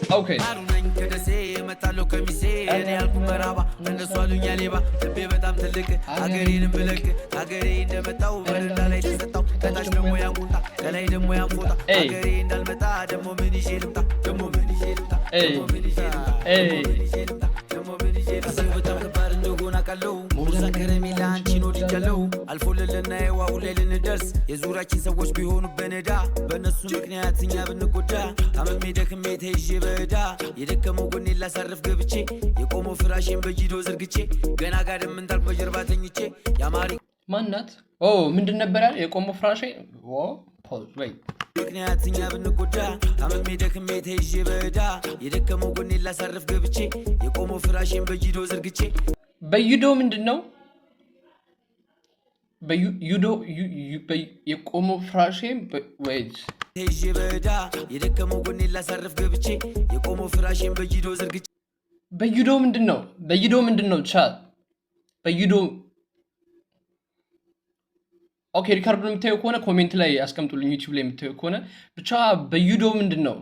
Okay. አልፎልልና የዋውለልን ደርስ የዙራችን ሰዎች ቢሆኑ በነዳ በነሱ ምክንያት እኛ ብንጎዳ ታመሜ ደክሜ ተይዤ በዳ የደከመው ጎኔ ላሳርፍ ገብቼ የቆመው ፍራሽን በጂዶ ዝርግቼ ገና ጋር ምንታል በጀርባ ተኝቼ ያማሪ ማናት ምንድን ነበር ያለ የቆመው ፍራሽ ፖዝ ወይ ምክንያት እኛ ብንጎዳ ታመሜ ደክሜ ተይዤ በዳ የደከመው ጎኔ ላሳርፍ ገብቼ የቆመው ፍራሽን በጂዶ ዝርግቼ በዩዶ ምንድነው በዩዶ የቆሞ ፍራሽም ወይስ ተይዤ በዳ የደከመው ጎኔ ላሳርፍ ገብቼ የቆመው ፍራሽን በጂዶ ዝርግቼ በዩዶ ምንድነው ቻት በዩዶ ኦኬ ሪካርዱን የምታዩ ከሆነ ኮሜንት ላይ አስቀምጡልኝ ዩቲዩብ ላይ የምታዩ ከሆነ ብቻ በዩዶ ምንድነው